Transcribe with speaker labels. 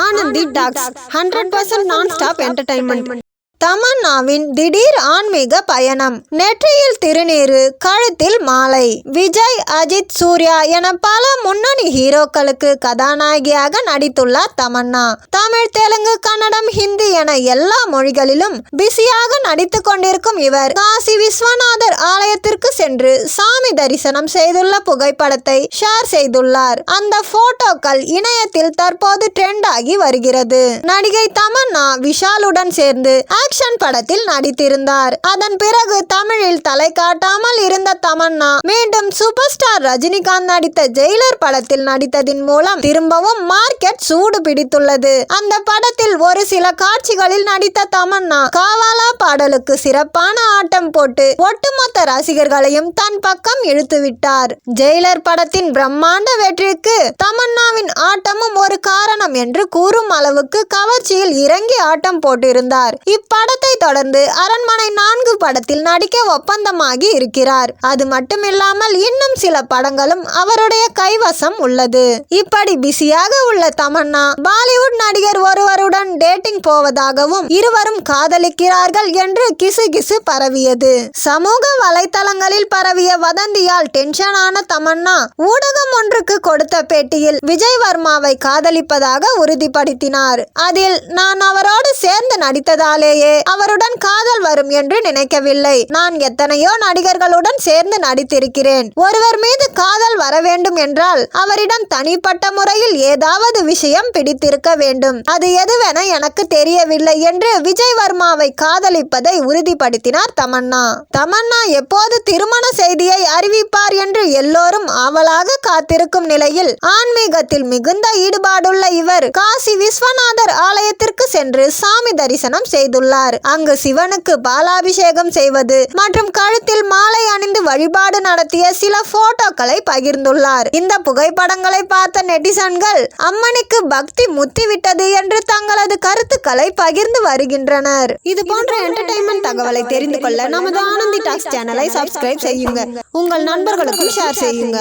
Speaker 1: Anandhi talks 100% non stop entertainment. தமன்னாவின் திடீர் ஆன்மீக பயணம். நெற்றியில் திருநீறு, கழுத்தில் மாலை. விஜய், அஜித், சூர்யா என பல முன்னணி ஹீரோக்களுக்கு கதாநாயகியாக நடித்துள்ளார் தமன்னா. தமிழ், தெலுங்கு, கன்னடம், ஹிந்தி என எல்லா மொழிகளிலும் பிஸியாக நடித்து கொண்டிருக்கும் இவர் காசி விஸ்வநாதர் ஆலயத்திற்கு சென்று சாமி தரிசனம் செய்துள்ள புகைப்படத்தை ஷேர் செய்துள்ளார். அந்த போட்டோக்கள் இணையத்தில் தற்போது ட்ரெண்ட் ஆகி வருகிறது. நடிகை தமன்னா விஷாலுடன் சேர்ந்து ஆக்ஷன் படத்தில் நடித்திருந்தார். அதன் பிறகு தமிழில் தலை காட்டாமல் இருந்த தமன்னா மீண்டும் சூப்பர் ஸ்டார் ரஜினிகாந்த் நடித்த ஜெயிலர் படத்தில் நடித்ததின் மூலம் திரும்பவும் மார்க்கெட் சூடு பிடித்துள்ளது. அந்த படத்தில் ஒரு சில காட்சிகளில் நடித்த தமன்னா காவாலா பாடலுக்கு சிறப்பான ஆட்டம் போட்டு ஒட்டுமொத்த ரசிகர்களையும் தன் பக்கம் இழுத்துவிட்டார். ஜெயிலர் படத்தின் பிரம்மாண்ட வெற்றிக்கு தமன்னாவின் ஆட்டமும் ஒரு காரணம் என்று கூறும் அளவுக்கு கவர்ச்சியில் இறங்கி ஆட்டம் போட்டிருந்தார். இப்படத்தை தொடர்ந்து அரண்மனை 4 படத்தில் நடிக்க ஒப்பந்தமாகி இருக்கிறார். அது மட்டுமில்லாமல் இன்னும் சில படங்களும் அவருடைய கைவசம் உள்ளது. இப்படி பிஸியாக உள்ள தமன்னா பாலிவுட் நடிகர் ஒருவருடன் டேட்டிங் போவதாகவும் இருவரும் காதலிக்கிறார்கள் என்று கிசுகிசு பரவியது. சமூக வலைத்தளங்களில் பரவிய வதந்தியால் டென்ஷன் ஆன தமன்னா ஊடகம் ஒன்றுக்கு கொடுத்த பேட்டியில் விஜய் வர்மாவை காதலிப்பதாக உறுதிப்படுத்தினார். அதில் நான் அவரோடு சேர்ந்து நடித்ததாலேயே அவருடன் காதல் வரும் என்று நினைக்கவில்லை. நான் எத்தனையோ நடிகர்களுடன் சேர்ந்து நடித்திருக்கிறேன். ஒருவர் மீது காதல் வர வேண்டும் என்றால் அவரிடம் தனிப்பட்ட முறையில் ஏதாவது விஷயம் பிடித்திருக்க வேண்டும். அது எதுவென எனக்கு தெரியவில்லை என்று விஜய் வர்மாவை காதலிப்பதை உறுதிப்படுத்தினார் தமன்னா. தமன்னா எப்போது திருமண செய்தியை அறிவிப்பார் என்று எல்லோரும் ஆவலாக காத்திருக்கும் நிலையில் ஆன்மீகத்தில் மிகுந்த ஈடுபாடுள்ள இவர் காசி விஸ்வநாதர் ஆலயத்திற்கு சென்று சாமி தரிசனம் செய்துள்ளார். அங்கு சிவனுக்கு பாலாபிஷேகம் செய்வது மற்றும் கழுத்தில் மாலை அணிந்து வழிபாடு நடத்திய சில போட்டோக்களை பகிர்ந்துள்ளார். இந்த புகைப்படங்களை பார்த்த நெட்டிசன்கள் அம்மனுக்கு பக்தி முத்திவிட்டது என்று தங்களது கருத்துக்களை பகிர்ந்து வருகின்றனர். இது போன்ற என்டர்டைன்மெண்ட் தகவலை தெரிந்து கொள்ள நமது ஆனந்தி டாக்ஸ் சேனலை சப்ஸ்கிரைப் செய்யுங்க. உங்கள் நண்பர்களுக்கும் ஷேர் செய்யுங்க.